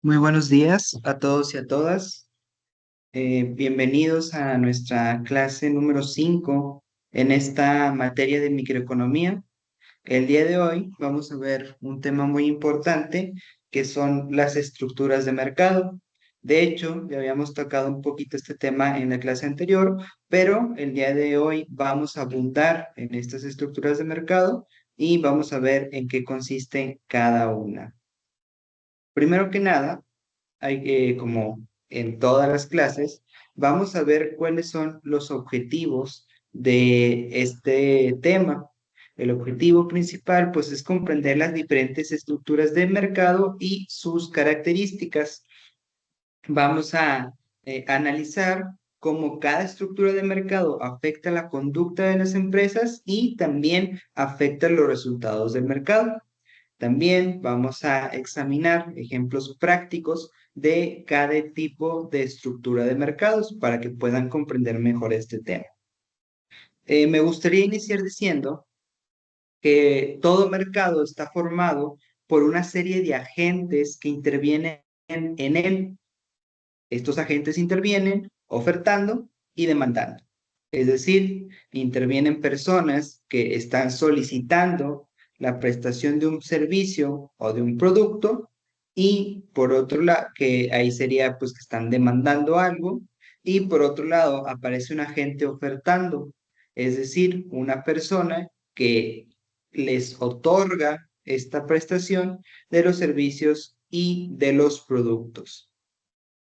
Muy buenos días a todos y a todas. Bienvenidos a nuestra clase número 5 en esta materia de microeconomía. El día de hoy vamos a ver un tema muy importante que son las estructuras de mercado. De hecho, ya habíamos tocado un poquito este tema en la clase anterior, pero el día de hoy vamos a abundar en estas estructuras de mercado y vamos a ver en qué consiste cada una. Primero que nada, como en todas las clases, vamos a ver cuáles son los objetivos de este tema. El objetivo principal, pues, es comprender las diferentes estructuras del mercado y sus características. Vamos a analizar cómo cada estructura de mercado afecta la conducta de las empresas y también afecta los resultados del mercado. También vamos a examinar ejemplos prácticos de cada tipo de estructura de mercados para que puedan comprender mejor este tema. Me gustaría iniciar diciendo que todo mercado está formado por una serie de agentes que intervienen en él. Estos agentes intervienen ofertando y demandando. Es decir, intervienen personas que están solicitando la prestación de un servicio o de un producto y por otro lado, que ahí sería pues que están demandando algo y por otro lado aparece un agente ofertando, es decir, una persona que les otorga esta prestación de los servicios y de los productos.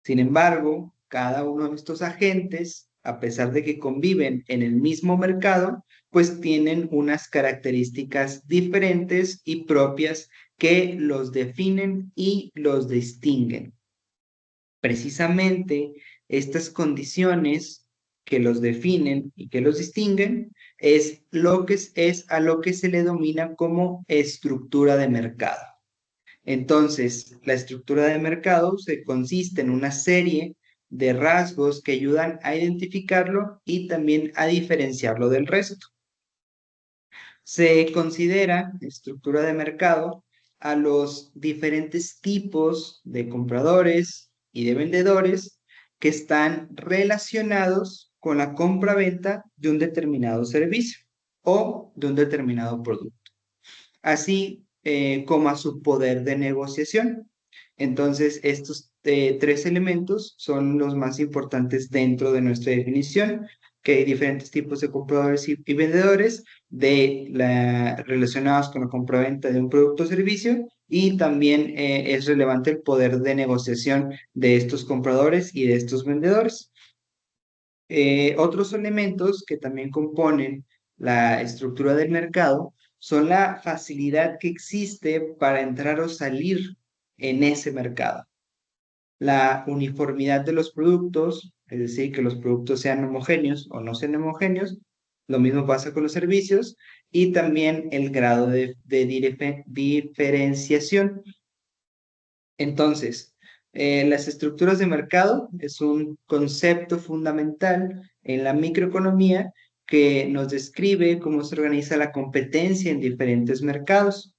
Sin embargo, cada uno de estos agentes, a pesar de que conviven en el mismo mercado, pues tienen unas características diferentes y propias que los definen y los distinguen. Precisamente estas condiciones que los definen y que los distinguen es a lo que se le denomina como estructura de mercado. Entonces, la estructura de mercado se consiste en una serie de rasgos que ayudan a identificarlo y también a diferenciarlo del resto. Se considera estructura de mercado a los diferentes tipos de compradores y de vendedores que están relacionados con la compra-venta de un determinado servicio o de un determinado producto, así como a su poder de negociación. Entonces, estos tres elementos son los más importantes dentro de nuestra definición, que hay diferentes tipos de compradores y vendedores relacionados con la compraventa de un producto o servicio y también es relevante el poder de negociación de estos compradores y de estos vendedores. Otros elementos que también componen la estructura del mercado son la facilidad que existe para entrar o salir en ese mercado, la uniformidad de los productos, es decir, que los productos sean homogéneos o no sean homogéneos, lo mismo pasa con los servicios, y también el grado de diferenciación. Entonces, las estructuras de mercado es un concepto fundamental en la microeconomía que nos describe cómo se organiza la competencia en diferentes mercados.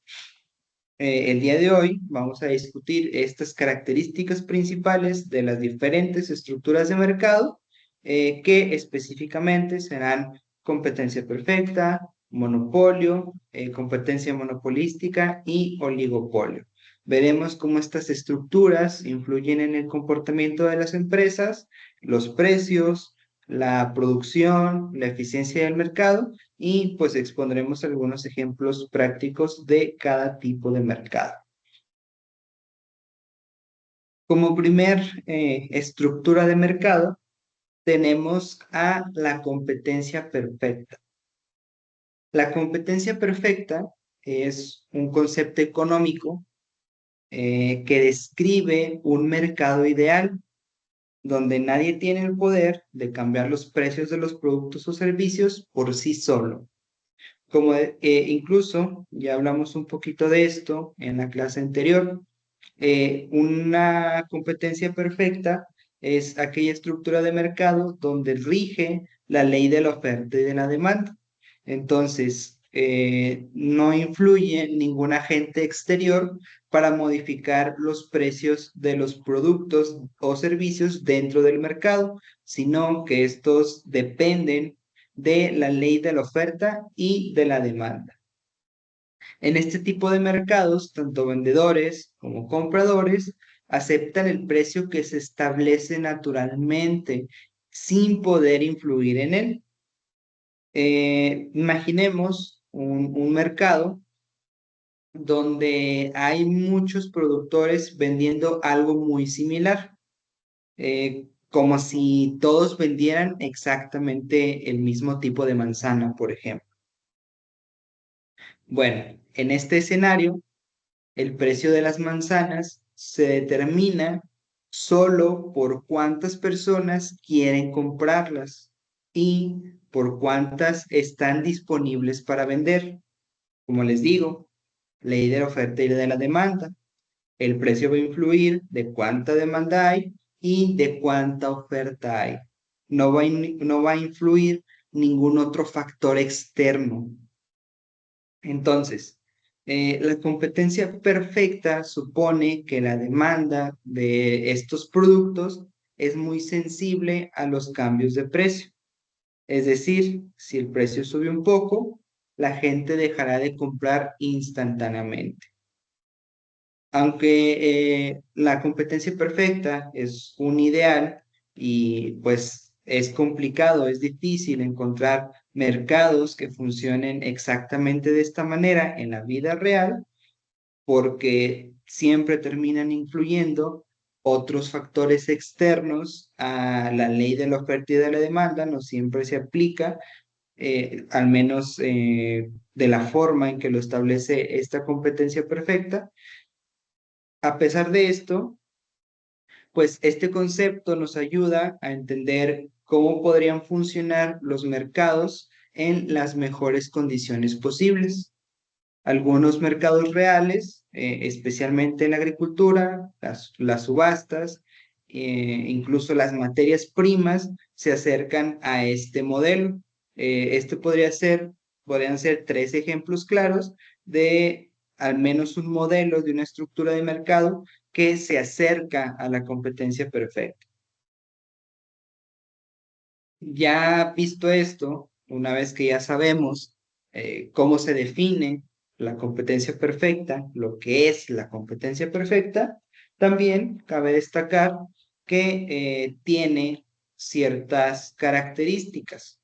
El día de hoy vamos a discutir estas características principales de las diferentes estructuras de mercado, que específicamente serán competencia perfecta, monopolio, competencia monopolística y oligopolio. Veremos cómo estas estructuras influyen en el comportamiento de las empresas, los precios, la producción, la eficiencia del mercado y pues expondremos algunos ejemplos prácticos de cada tipo de mercado. Como primer estructura de mercado, tenemos a la competencia perfecta. La competencia perfecta es un concepto económico que describe un mercado ideal donde nadie tiene el poder de cambiar los precios de los productos o servicios por sí solo. Como incluso ya hablamos un poquito de esto en la clase anterior, una competencia perfecta es aquella estructura de mercado donde rige la ley de la oferta y de la demanda. Entonces, no influye ningún agente exterior para modificar los precios de los productos o servicios dentro del mercado, sino que estos dependen de la ley de la oferta y de la demanda. En este tipo de mercados, tanto vendedores como compradores aceptan el precio que se establece naturalmente sin poder influir en él. Imaginemos un mercado donde hay muchos productores vendiendo algo muy similar, como si todos vendieran exactamente el mismo tipo de manzana, por ejemplo. Bueno, en este escenario, el precio de las manzanas se determina solo por cuántas personas quieren comprarlas y por cuántas están disponibles para vender. Como les digo, ley de la oferta y de la demanda. El precio va a influir de cuánta demanda hay y de cuánta oferta hay. No va a influir ningún otro factor externo. Entonces, la competencia perfecta supone que la demanda de estos productos es muy sensible a los cambios de precio. Es decir, si el precio sube un poco, la gente dejará de comprar instantáneamente. Aunque la competencia perfecta es un ideal y pues es complicado, es difícil encontrar mercados que funcionen exactamente de esta manera en la vida real, porque siempre terminan influyendo otros factores externos a la ley de la oferta y de la demanda, no siempre se aplica, al menos de la forma en que lo establece esta competencia perfecta. A pesar de esto, pues este concepto nos ayuda a entender cómo podrían funcionar los mercados en las mejores condiciones posibles. Algunos mercados reales, especialmente en la agricultura, las subastas, incluso las materias primas, se acercan a este modelo. Este podrían ser tres ejemplos claros de al menos un modelo de una estructura de mercado que se acerca a la competencia perfecta. Ya visto esto, una vez que ya sabemos cómo se define la competencia perfecta, lo que es la competencia perfecta, también cabe destacar que tiene ciertas características.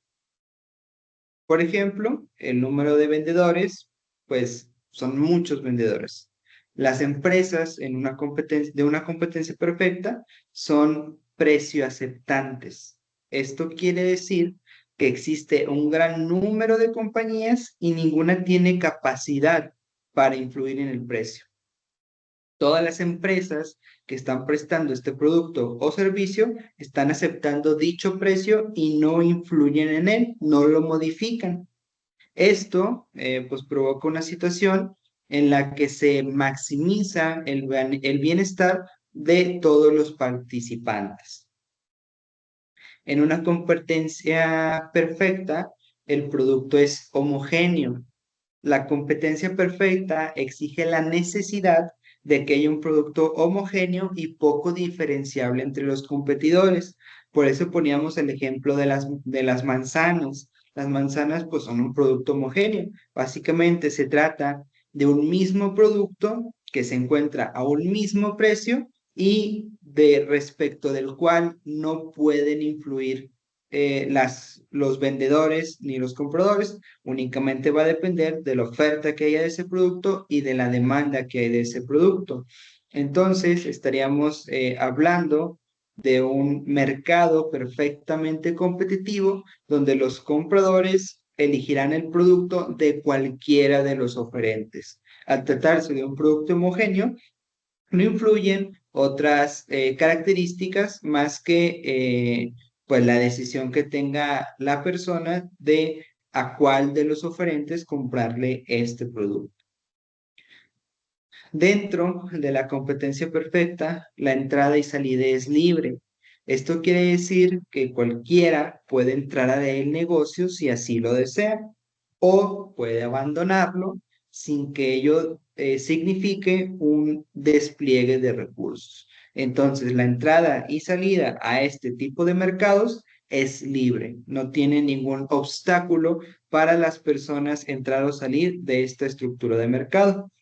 Por ejemplo, el número de vendedores, pues son muchos vendedores. Las empresas en una de una competencia perfecta son precio aceptantes. Esto quiere decir que existe un gran número de compañías y ninguna tiene capacidad para influir en el precio. Todas las empresas que están prestando este producto o servicio están aceptando dicho precio y no influyen en él, no lo modifican. Esto pues provoca una situación en la que se maximiza el bienestar de todos los participantes. En una competencia perfecta, el producto es homogéneo. La competencia perfecta exige la necesidad de que haya un producto homogéneo y poco diferenciable entre los competidores. Por eso poníamos el ejemplo de las manzanas. Las manzanas pues son un producto homogéneo. Básicamente se trata de un mismo producto que se encuentra a un mismo precio y de respecto del cual no pueden influir los vendedores ni los compradores. Únicamente va a depender de la oferta que haya de ese producto y de la demanda que hay de ese producto. Entonces, estaríamos hablando de un mercado perfectamente competitivo donde los compradores elegirán el producto de cualquiera de los oferentes. Al tratarse de un producto homogéneo, no influyen otras características más que pues la decisión que tenga la persona de a cuál de los oferentes comprarle este producto. Dentro de la competencia perfecta, la entrada y salida es libre. Esto quiere decir que cualquiera puede entrar a el negocio si así lo desea o puede abandonarlo sin que ello signifique un despliegue de recursos. Entonces, la entrada y salida a este tipo de mercados es libre, no tiene ningún obstáculo para las personas entrar o salir de esta estructura de mercado.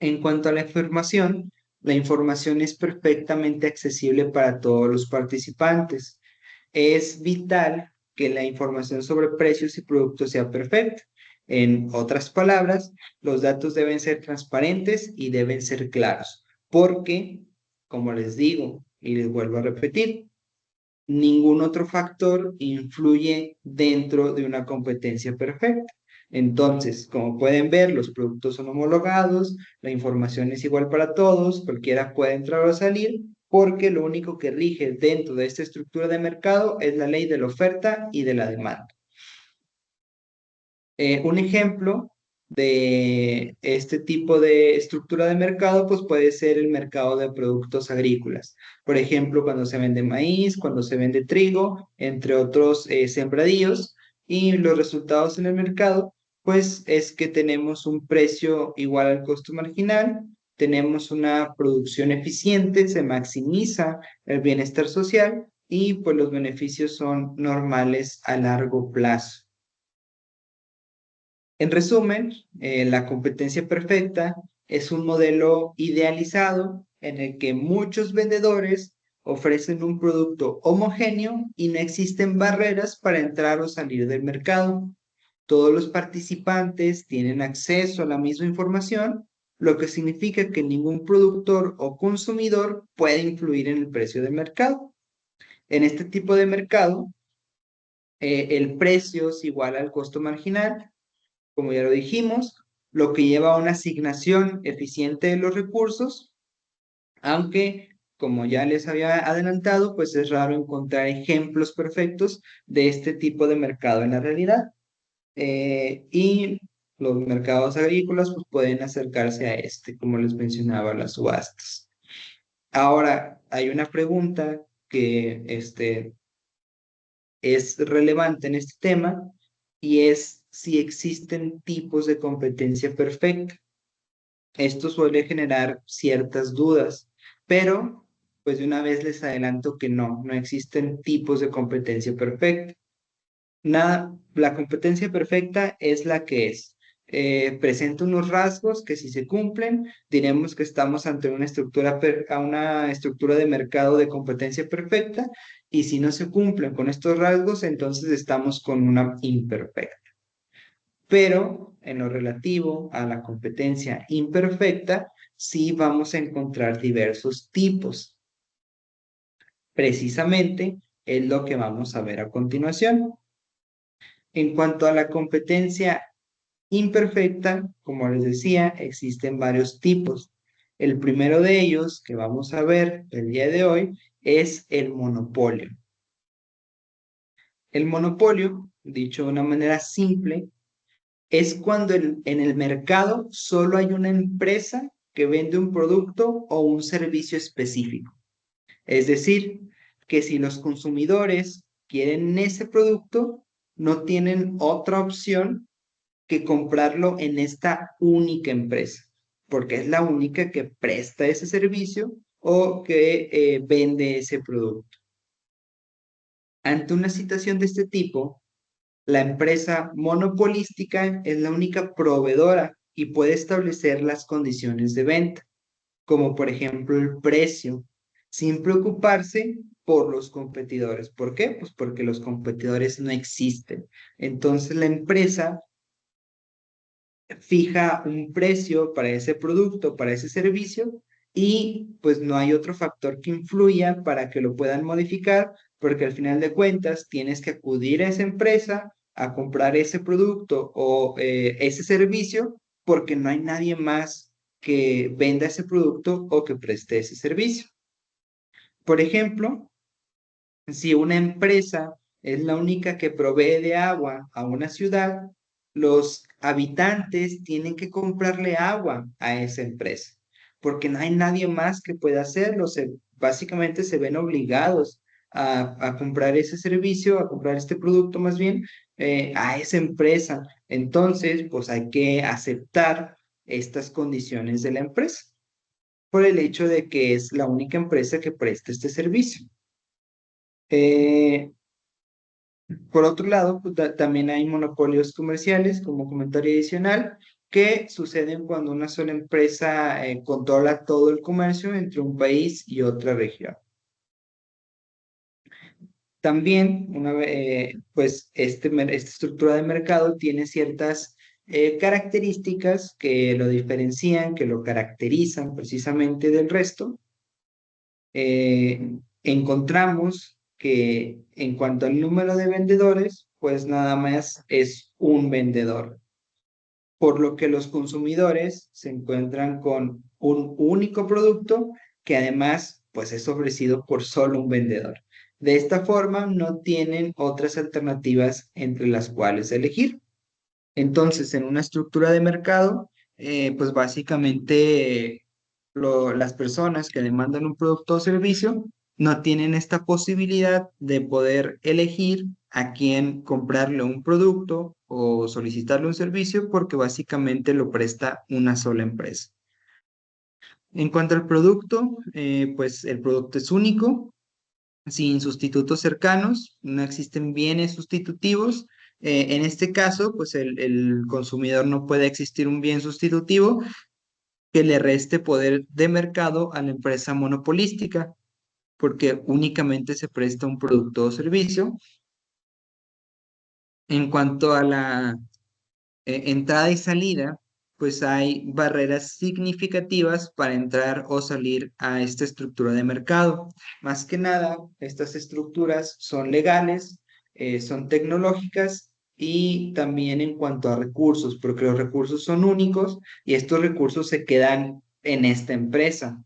En cuanto a la información es perfectamente accesible para todos los participantes. Es vital que la información sobre precios y productos sea perfecta. En otras palabras, los datos deben ser transparentes y deben ser claros, porque, como les digo y les vuelvo a repetir, ningún otro factor influye dentro de una competencia perfecta. Entonces, como pueden ver, los productos son homologados, la información es igual para todos, cualquiera puede entrar o salir, porque lo único que rige dentro de esta estructura de mercado es la ley de la oferta y de la demanda. Un ejemplo de este tipo de estructura de mercado, pues puede ser el mercado de productos agrícolas. Por ejemplo, cuando se vende maíz, cuando se vende trigo, entre otros sembradíos, y los resultados en el mercado, pues es que tenemos un precio igual al costo marginal, tenemos una producción eficiente, se maximiza el bienestar social y pues los beneficios son normales a largo plazo. En resumen, la competencia perfecta es un modelo idealizado en el que muchos vendedores ofrecen un producto homogéneo y no existen barreras para entrar o salir del mercado. Todos los participantes tienen acceso a la misma información, lo que significa que ningún productor o consumidor puede influir en el precio del mercado. En este tipo de mercado, el precio es igual al costo marginal, como ya lo dijimos, lo que lleva a una asignación eficiente de los recursos, aunque, como ya les había adelantado, pues es raro encontrar ejemplos perfectos de este tipo de mercado en la realidad. Y los mercados agrícolas pues, pueden acercarse a este, como les mencionaba, las subastas. Ahora, hay una pregunta que es relevante en este tema y es si existen tipos de competencia perfecta. Esto suele generar ciertas dudas, pero pues de una vez les adelanto que no existen tipos de competencia perfecta. Nada, la competencia perfecta es la que es. Presenta unos rasgos que si se cumplen, diremos que estamos ante una a una estructura de mercado de competencia perfecta, y si no se cumplen con estos rasgos, entonces estamos con una imperfecta. Pero en lo relativo a la competencia imperfecta, sí vamos a encontrar diversos tipos. Precisamente es lo que vamos a ver a continuación. En cuanto a la competencia imperfecta, como les decía, existen varios tipos. El primero de ellos que vamos a ver el día de hoy es el monopolio. El monopolio, dicho de una manera simple, es cuando en el mercado solo hay una empresa que vende un producto o un servicio específico. Es decir, que si los consumidores quieren ese producto, no tienen otra opción que comprarlo en esta única empresa, porque es la única que presta ese servicio o que vende ese producto. Ante una situación de este tipo, la empresa monopolística es la única proveedora y puede establecer las condiciones de venta, como por ejemplo el precio, sin preocuparse por los competidores. ¿Por qué? Pues porque los competidores no existen. Entonces la empresa fija un precio para ese producto, para ese servicio, y pues no hay otro factor que influya para que lo puedan modificar, porque al final de cuentas tienes que acudir a esa empresa a comprar ese producto o ese servicio, porque no hay nadie más que venda ese producto o que preste ese servicio. Por ejemplo, si una empresa es la única que provee de agua a una ciudad, los habitantes tienen que comprarle agua a esa empresa, porque no hay nadie más que pueda hacerlo. Básicamente se ven obligados a comprar ese servicio, a comprar este producto más bien, a esa empresa. Entonces, pues hay que aceptar estas condiciones de la empresa por el hecho de que es la única empresa que presta este servicio. Eh, por otro lado, pues, también hay monopolios comerciales, como comentario adicional, que suceden cuando una sola empresa controla todo el comercio entre un país y otra región. También, pues, esta estructura de mercado tiene ciertas características que lo diferencian, que lo caracterizan precisamente del resto. Encontramos que en cuanto al número de vendedores, pues nada más es un vendedor, por lo que los consumidores se encuentran con un único producto que además pues es ofrecido por solo un vendedor. De esta forma no tienen otras alternativas entre las cuales elegir. Entonces, en una estructura de mercado, pues básicamente las personas que demandan un producto o servicio no tienen esta posibilidad de poder elegir a quién comprarle un producto o solicitarle un servicio porque básicamente lo presta una sola empresa. En cuanto al producto, pues el producto es único, sin sustitutos cercanos, no existen bienes sustitutivos. En este caso, pues el consumidor no puede existir un bien sustitutivo que le reste poder de mercado a la empresa monopolística, porque únicamente se presta un producto o servicio. En cuanto a la entrada y salida, pues hay barreras significativas para entrar o salir a esta estructura de mercado. Más que nada, estas estructuras son legales, son tecnológicas y también en cuanto a recursos, porque los recursos son únicos y estos recursos se quedan en esta empresa.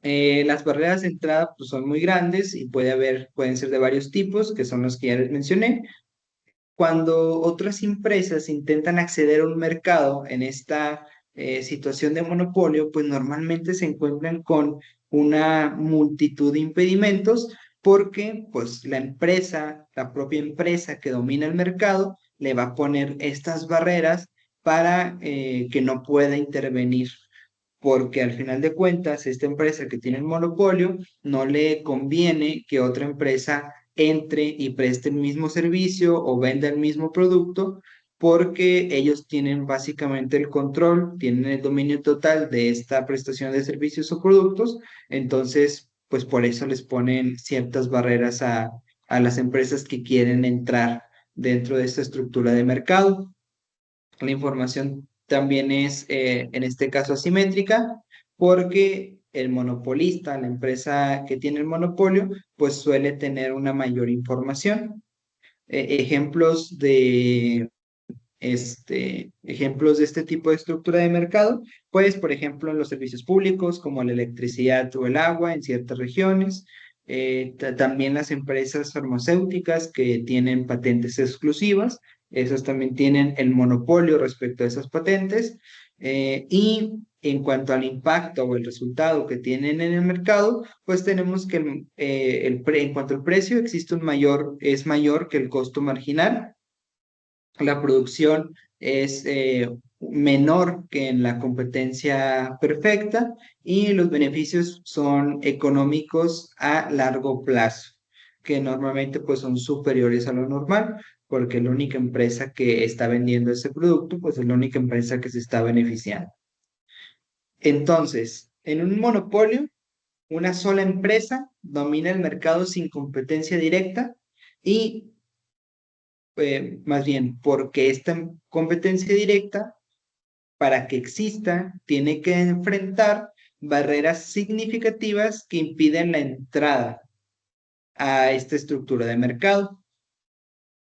Las barreras de entrada pues, son muy grandes y pueden ser de varios tipos, que son los que ya les mencioné. Cuando otras empresas intentan acceder a un mercado en esta situación de monopolio, pues normalmente se encuentran con una multitud de impedimentos porque pues la propia empresa que domina el mercado, le va a poner estas barreras para que no pueda intervenir porque al final de cuentas, esta empresa que tiene el monopolio no le conviene que otra empresa entre y preste el mismo servicio o venda el mismo producto, porque ellos tienen básicamente el control, tienen el dominio total de esta prestación de servicios o productos, entonces, pues por eso les ponen ciertas barreras a las empresas que quieren entrar dentro de esta estructura de mercado. La información también es, en este caso, asimétrica, porque el monopolista, la empresa que tiene el monopolio, pues suele tener una mayor información. Ejemplos de este tipo de estructura de mercado, pues, por ejemplo, en los servicios públicos, como la electricidad o el agua en ciertas regiones, también las empresas farmacéuticas que tienen patentes exclusivas, esas también tienen el monopolio respecto a esas patentes, y en cuanto al impacto o el resultado que tienen en el mercado, pues tenemos que en cuanto al precio, es mayor que el costo marginal, la producción es menor que en la competencia perfecta y los beneficios son económicos a largo plazo, que normalmente pues son superiores a lo normal, porque la única empresa que está vendiendo ese producto pues es la única empresa que se está beneficiando. Entonces, en un monopolio, una sola empresa domina el mercado sin competencia directa y más bien, porque esta competencia directa, para que exista, tiene que enfrentar barreras significativas que impiden la entrada a esta estructura de mercado,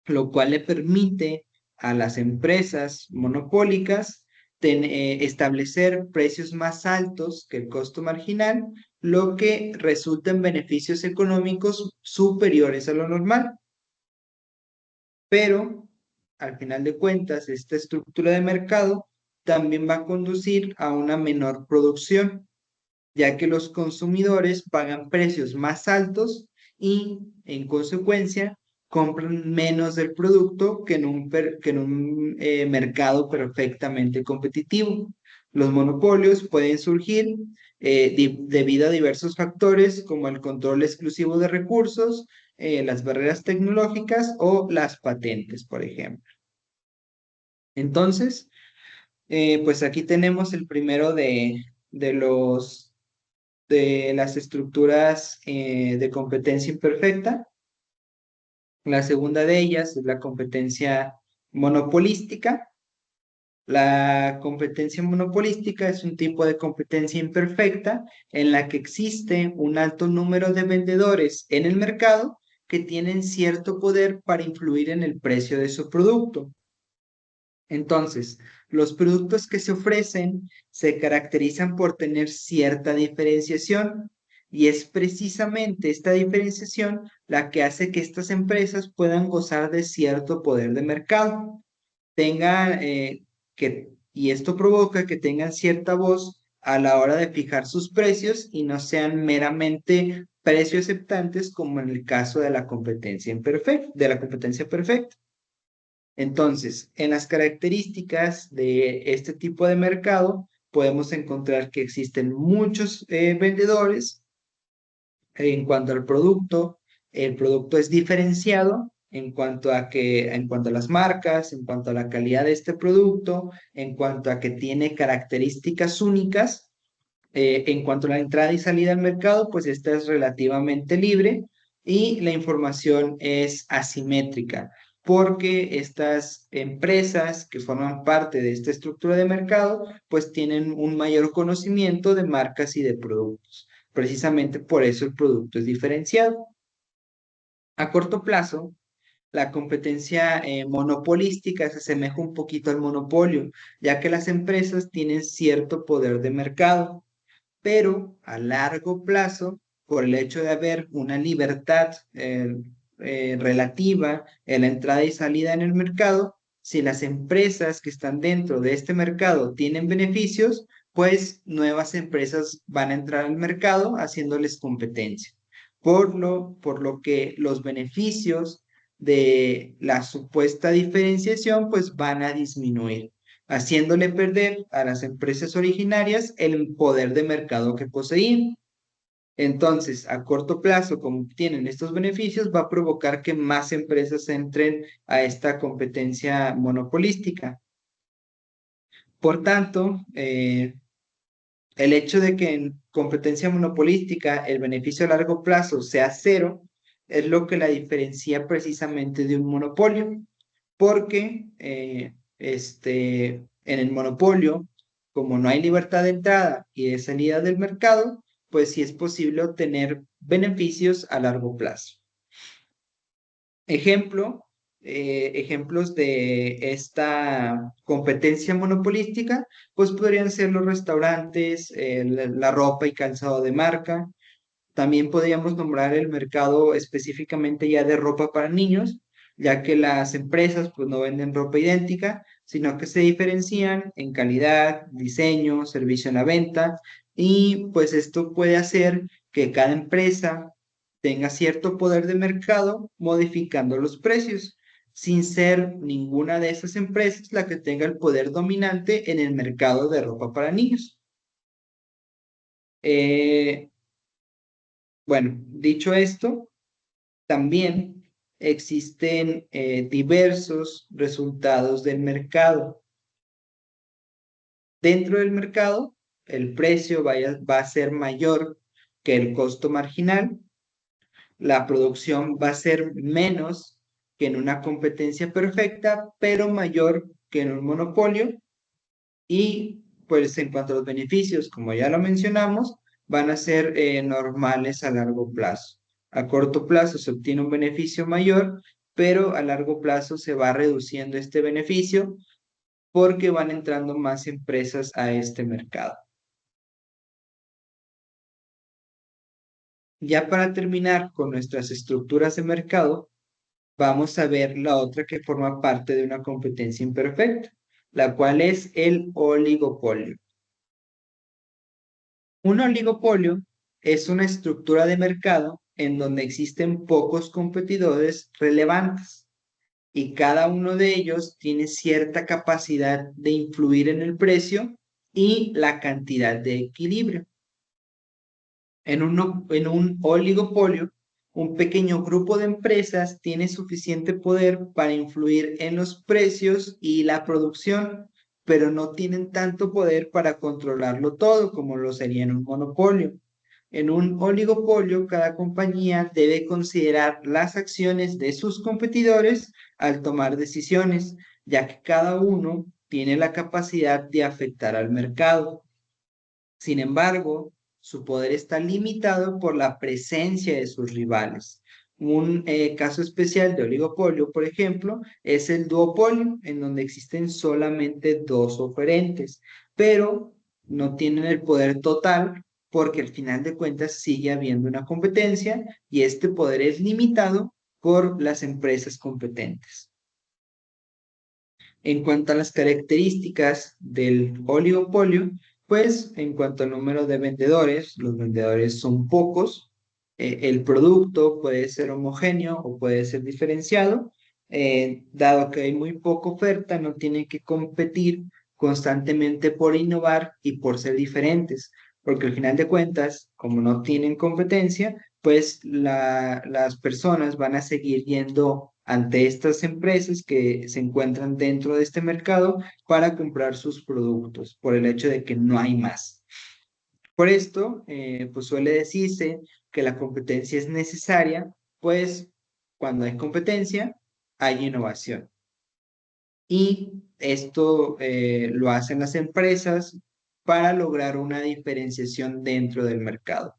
lo cual le permite a las empresas monopólicas establecer precios más altos que el costo marginal, lo que resulta en beneficios económicos superiores a lo normal. Pero al final de cuentas, esta estructura de mercado también va a conducir a una menor producción, ya que los consumidores pagan precios más altos y en consecuencia compran menos del producto que en un mercado perfectamente competitivo. Los monopolios pueden surgir debido a diversos factores como el control exclusivo de recursos, las barreras tecnológicas o las patentes, por ejemplo. Entonces, pues aquí tenemos el primero de los de las estructuras de competencia imperfecta. La segunda de ellas es la competencia monopolística. La competencia monopolística es un tipo de competencia imperfecta en la que existe un alto número de vendedores en el mercado que tienen cierto poder para influir en el precio de su producto. Entonces, los productos que se ofrecen se caracterizan por tener cierta diferenciación y es precisamente esta diferenciación la que hace que estas empresas puedan gozar de cierto poder de mercado, tengan y esto provoca que tengan cierta voz a la hora de fijar sus precios y no sean meramente precios aceptantes como en el caso de la competencia perfecta. Entonces, en las características de este tipo de mercado, podemos encontrar que existen muchos vendedores. En cuanto al producto, el producto es diferenciado en cuanto a las marcas, en cuanto a la calidad de este producto, en cuanto a que tiene características únicas. En cuanto a la entrada y salida al mercado, pues esta es relativamente libre y la información es asimétrica, porque estas empresas que forman parte de esta estructura de mercado, pues tienen un mayor conocimiento de marcas y de productos. Precisamente por eso el producto es diferenciado. A corto plazo, la competencia monopolística se asemeja un poquito al monopolio, ya que las empresas tienen cierto poder de mercado, pero a largo plazo, por el hecho de haber una libertad relativa en la entrada y salida en el mercado, si las empresas que están dentro de este mercado tienen beneficios, pues nuevas empresas van a entrar al mercado haciéndoles competencia. Por lo que los beneficios de la supuesta diferenciación pues van a disminuir, haciéndole perder a las empresas originarias el poder de mercado que poseían. Entonces, a corto plazo, como tienen estos beneficios, va a provocar que más empresas entren a esta competencia monopolística. Por tanto, el hecho de que en competencia monopolística el beneficio a largo plazo sea cero es lo que la diferencia precisamente de un monopolio, porque en el monopolio, como no hay libertad de entrada y de salida del mercado, pues sí es posible obtener beneficios a largo plazo. Ejemplo, ejemplos de esta competencia monopolística, pues podrían ser los restaurantes, la ropa y calzado de marca. También podríamos nombrar el mercado específicamente ya de ropa para niños, ya que las empresas pues no venden ropa idéntica, sino que se diferencian en calidad, diseño, servicio en la venta y pues esto puede hacer que cada empresa tenga cierto poder de mercado modificando los precios, sin ser ninguna de esas empresas la que tenga el poder dominante en el mercado de ropa para niños. Eh, bueno, dicho esto, también existen diversos resultados del mercado. Dentro del mercado, el precio va a ser mayor que el costo marginal, la producción va a ser menos que en una competencia perfecta, pero mayor que en un monopolio. Y pues en cuanto a los beneficios, como ya lo mencionamos, van a ser normales a largo plazo. A corto plazo se obtiene un beneficio mayor, pero a largo plazo se va reduciendo este beneficio porque van entrando más empresas a este mercado. Ya para terminar con nuestras estructuras de mercado, vamos a ver la otra que forma parte de una competencia imperfecta, la cual es el oligopolio. Un oligopolio es una estructura de mercado en donde existen pocos competidores relevantes y cada uno de ellos tiene cierta capacidad de influir en el precio y la cantidad de equilibrio. En un oligopolio, un pequeño grupo de empresas tiene suficiente poder para influir en los precios y la producción, pero no tienen tanto poder para controlarlo todo como lo sería en un monopolio. En un oligopolio, cada compañía debe considerar las acciones de sus competidores al tomar decisiones, ya que cada uno tiene la capacidad de afectar al mercado. Sin embargo, su poder está limitado por la presencia de sus rivales. Un caso especial de oligopolio, por ejemplo, es el duopolio, en donde existen solamente dos oferentes, pero no tienen el poder total porque al final de cuentas sigue habiendo una competencia y este poder es limitado por las empresas competentes. En cuanto a las características del oligopolio, pues en cuanto al número de vendedores, los vendedores son pocos, el producto puede ser homogéneo o puede ser diferenciado, dado que hay muy poca oferta, no tienen que competir constantemente por innovar y por ser diferentes, porque al final de cuentas, como no tienen competencia, pues las personas van a seguir yendo ante estas empresas que se encuentran dentro de este mercado para comprar sus productos, por el hecho de que no hay más. Por esto, pues suele decirse que la competencia es necesaria, pues cuando hay competencia, hay innovación. Y esto lo hacen las empresas para lograr una diferenciación dentro del mercado.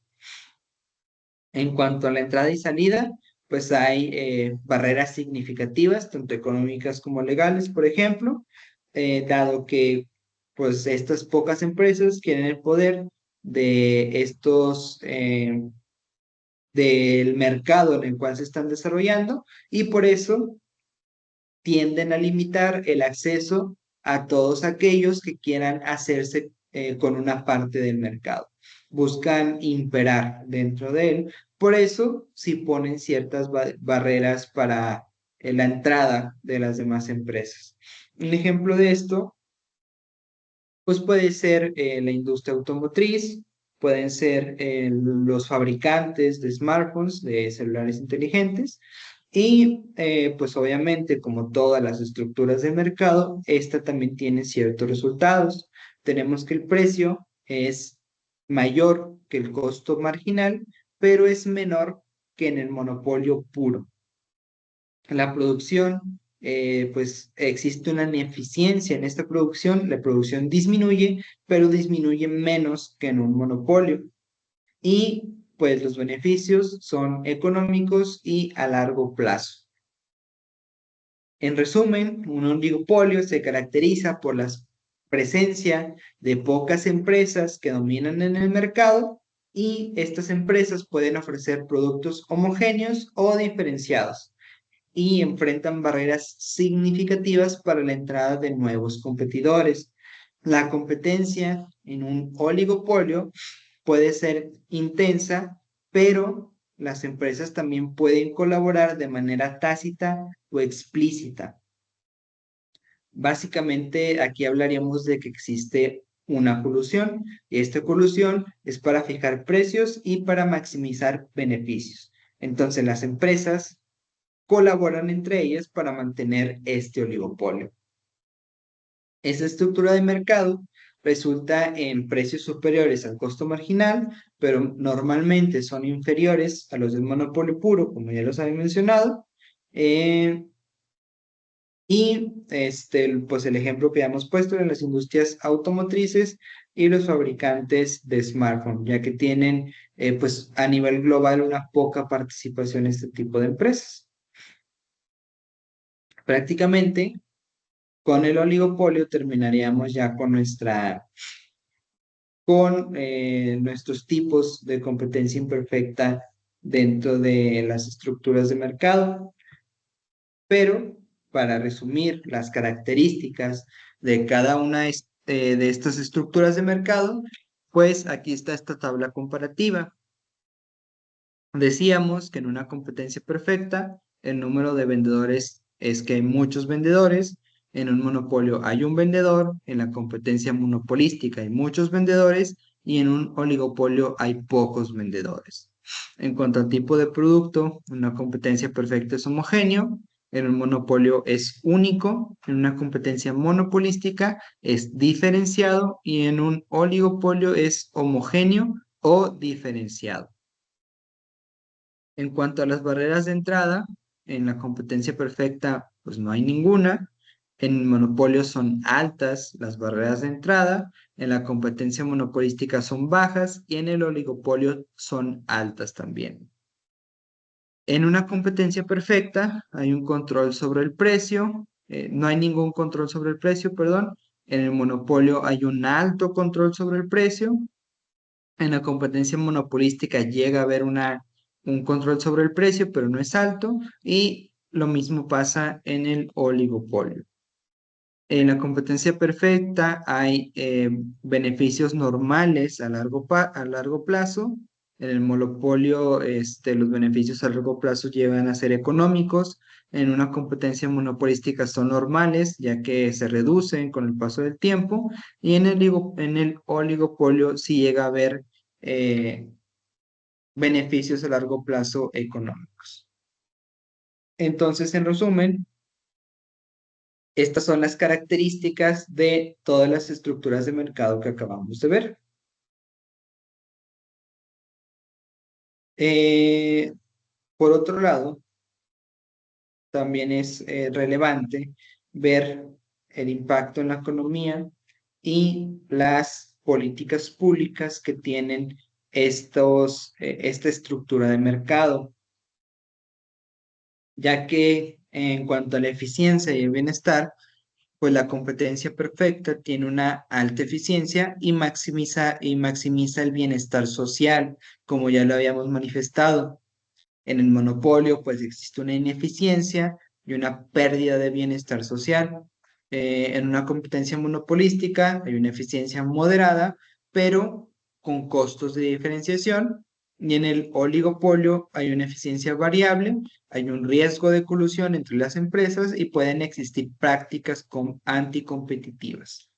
En cuanto a la entrada y salida, pues hay barreras significativas, tanto económicas como legales, por ejemplo, dado que pues estas pocas empresas quieren el poder de del mercado en el cual se están desarrollando y por eso tienden a limitar el acceso a todos aquellos que quieran hacerse con una parte del mercado. Buscan imperar dentro de él. Por eso, si ponen ciertas barreras para la entrada de las demás empresas. Un ejemplo de esto, pues puede ser la industria automotriz, pueden ser los fabricantes de smartphones, de celulares inteligentes, y pues obviamente, como todas las estructuras de mercado, esta también tiene ciertos resultados. Tenemos que el precio es mayor que el costo marginal, pero es menor que en el monopolio puro. La producción, pues existe una ineficiencia en esta producción, la producción disminuye, pero disminuye menos que en un monopolio. Y pues los beneficios son económicos y a largo plazo. En resumen, un oligopolio se caracteriza por la presencia de pocas empresas que dominan en el mercado y estas empresas pueden ofrecer productos homogéneos o diferenciados y enfrentan barreras significativas para la entrada de nuevos competidores. La competencia en un oligopolio puede ser intensa, pero las empresas también pueden colaborar de manera tácita o explícita. Básicamente, aquí hablaríamos de que existe una colusión y esta colusión es para fijar precios y para maximizar beneficios. Entonces, las empresas colaboran entre ellas para mantener este oligopolio. Esa estructura de mercado resulta en precios superiores al costo marginal, pero normalmente son inferiores a los del monopolio puro, como ya los había mencionado. Eh, pues el ejemplo que ya hemos puesto en las industrias automotrices y los fabricantes de smartphones, ya que tienen pues a nivel global una poca participación en este tipo de empresas. Prácticamente con el oligopolio terminaríamos ya con nuestros tipos de competencia imperfecta dentro de las estructuras de mercado, pero para resumir las características de cada una de estas estructuras de mercado, pues aquí está esta tabla comparativa. Decíamos que en una competencia perfecta, el número de vendedores es que hay muchos vendedores, en un monopolio hay un vendedor, en la competencia monopolística hay muchos vendedores y en un oligopolio hay pocos vendedores. En cuanto al tipo de producto, una competencia perfecta es homogéneo, en un monopolio es único, en una competencia monopolística es diferenciado y en un oligopolio es homogéneo o diferenciado. En cuanto a las barreras de entrada, en la competencia perfecta, pues no hay ninguna. En monopolio son altas las barreras de entrada, en la competencia monopolística son bajas y en el oligopolio son altas también. En una competencia perfecta hay un control sobre el precio, no hay ningún control sobre el precio, perdón. En el monopolio hay un alto control sobre el precio. En la competencia monopolística llega a haber un control sobre el precio, pero no es alto. Y lo mismo pasa en el oligopolio. En la competencia perfecta hay beneficios normales a largo plazo. En el monopolio, los beneficios a largo plazo llegan a ser económicos. En una competencia monopolística son normales, ya que se reducen con el paso del tiempo. Y en el oligopolio sí llega a haber eh, beneficios a largo plazo económicos. Entonces, en resumen, estas son las características de todas las estructuras de mercado que acabamos de ver. Eh, por otro lado, también es relevante ver el impacto en la economía y las políticas públicas que tienen esta estructura de mercado, ya que en cuanto a la eficiencia y el bienestar, pues la competencia perfecta tiene una alta eficiencia y maximiza el bienestar social, como ya lo habíamos manifestado. En el monopolio, pues existe una ineficiencia y una pérdida de bienestar social. En una competencia monopolística hay una eficiencia moderada, pero con costos de diferenciación. Y en el oligopolio hay una eficiencia variable, hay un riesgo de colusión entre las empresas y pueden existir prácticas anticompetitivas.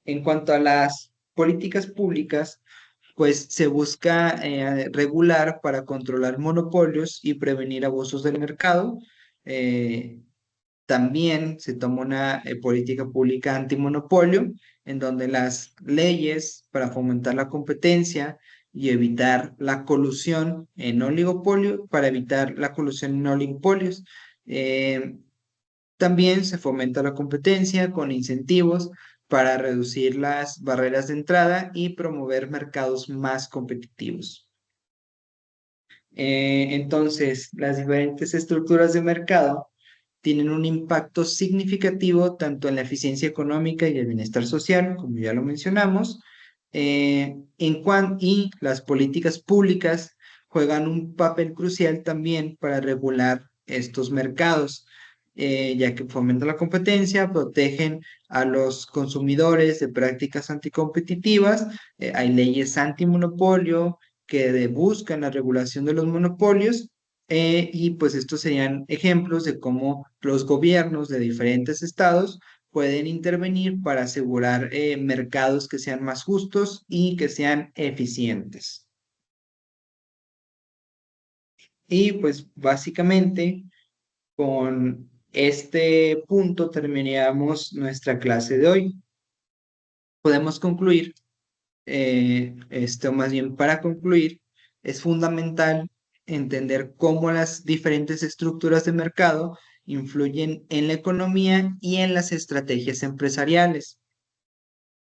En cuanto a las políticas públicas, pues se busca regular para controlar monopolios y prevenir abusos del mercado. Eh, También se toma una política pública antimonopolio, en donde las leyes para fomentar la competencia y evitar la colusión en oligopolio, para evitar la colusión en oligopolios. Eh, También se fomenta la competencia con incentivos para reducir las barreras de entrada y promover mercados más competitivos. Entonces, las diferentes estructuras de mercado tienen un impacto significativo tanto en la eficiencia económica y el bienestar social, como ya lo mencionamos, y las políticas públicas juegan un papel crucial también para regular estos mercados, ya que fomentan la competencia, protegen a los consumidores de prácticas anticompetitivas, hay leyes antimonopolio que buscan la regulación de los monopolios y pues estos serían ejemplos de cómo los gobiernos de diferentes estados pueden intervenir para asegurar mercados que sean más justos y que sean eficientes. Y pues básicamente con este punto terminaríamos nuestra clase de hoy. Podemos concluir, esto más bien para concluir, es fundamental entender cómo las diferentes estructuras de mercado influyen en la economía y en las estrategias empresariales.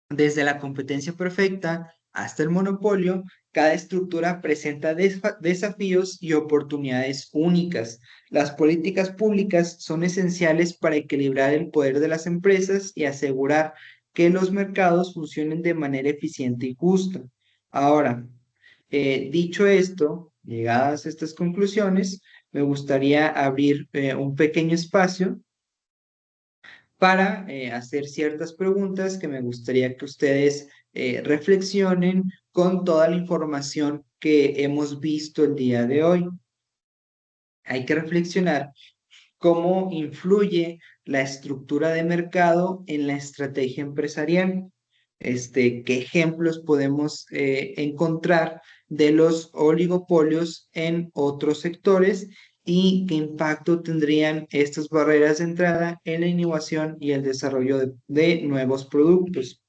Desde la competencia perfecta hasta el monopolio, cada estructura presenta desafíos y oportunidades únicas. Las políticas públicas son esenciales para equilibrar el poder de las empresas y asegurar que los mercados funcionen de manera eficiente y justa. Ahora, dicho esto, llegadas a estas conclusiones, me gustaría abrir un pequeño espacio para hacer ciertas preguntas que me gustaría que ustedes reflexionen con toda la información que hemos visto el día de hoy. Hay que reflexionar cómo influye la estructura de mercado en la estrategia empresarial. ¿Qué ejemplos podemos encontrar de los oligopolios en otros sectores y qué impacto tendrían estas barreras de entrada en la innovación y el desarrollo de nuevos productos?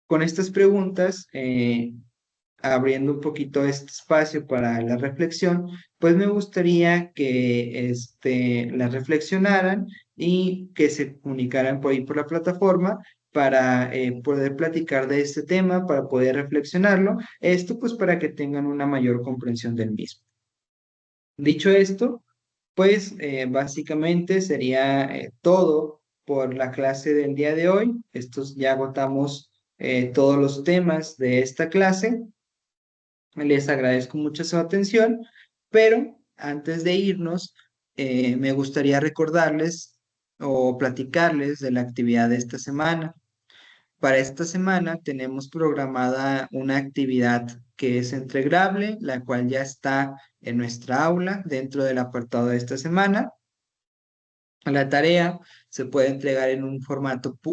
Con estas preguntas, abriendo un poquito este espacio para la reflexión, pues me gustaría que la reflexionaran y que se comunicaran por ahí por la plataforma para poder platicar de este tema, para poder reflexionarlo. Esto pues para que tengan una mayor comprensión del mismo. Dicho esto, pues básicamente sería todo por la clase del día de hoy. Estos ya agotamos todos los temas de esta clase. Les agradezco mucho su atención, pero antes de irnos, me gustaría recordarles o platicarles de la actividad de esta semana. Para esta semana tenemos programada una actividad que es entregable, la cual ya está en nuestra aula dentro del apartado de esta semana. La tarea se puede entregar en un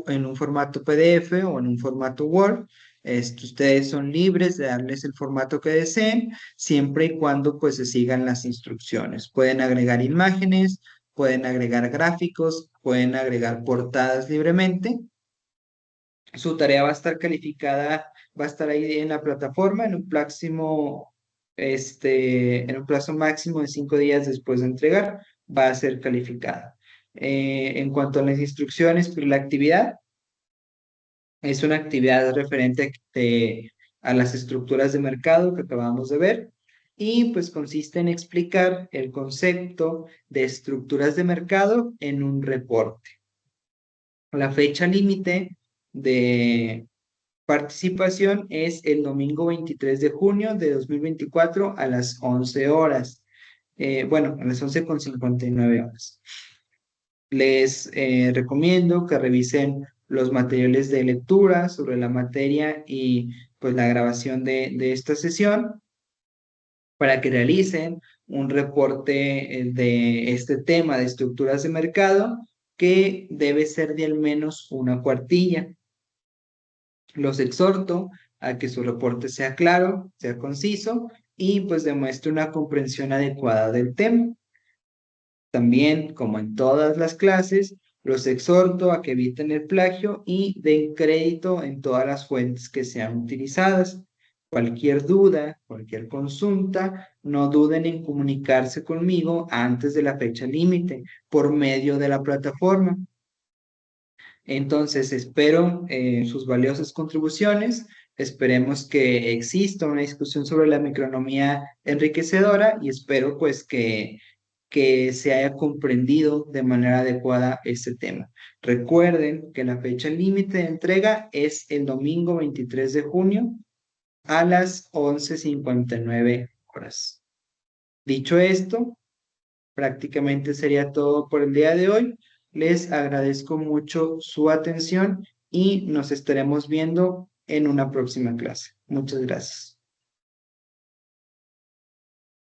en un formato PDF o en un formato Word. Ustedes son libres de darles el formato que deseen, siempre y cuando pues se sigan las instrucciones. Pueden agregar imágenes, pueden agregar gráficos, pueden agregar portadas libremente. Su tarea va a estar calificada, va a estar ahí en la plataforma en un plazo máximo de 5 días después de entregar, va a ser calificada. En cuanto a las instrucciones, pues la actividad es una actividad referente a las estructuras de mercado que acabamos de ver y pues consiste en explicar el concepto de estructuras de mercado en un reporte. La fecha límite de participación es el domingo 23 de junio de 2024 a las 11 horas. Bueno, a las 11:59 horas. Les recomiendo que revisen los materiales de lectura sobre la materia y pues la grabación de esta sesión para que realicen un reporte de este tema de estructuras de mercado que debe ser de al menos una cuartilla. Los exhorto a que su reporte sea claro, sea conciso y pues demuestre una comprensión adecuada del tema. También, como en todas las clases, los exhorto a que eviten el plagio y den crédito en todas las fuentes que sean utilizadas. Cualquier duda, cualquier consulta, no duden en comunicarse conmigo antes de la fecha límite por medio de la plataforma. Entonces, espero sus valiosas contribuciones. Esperemos que exista una discusión sobre la microeconomía enriquecedora y espero pues que se haya comprendido de manera adecuada este tema. Recuerden que la fecha límite de entrega es el domingo 23 de junio a las 11:59 horas. Dicho esto, prácticamente sería todo por el día de hoy. Les agradezco mucho su atención y nos estaremos viendo en una próxima clase. Muchas gracias.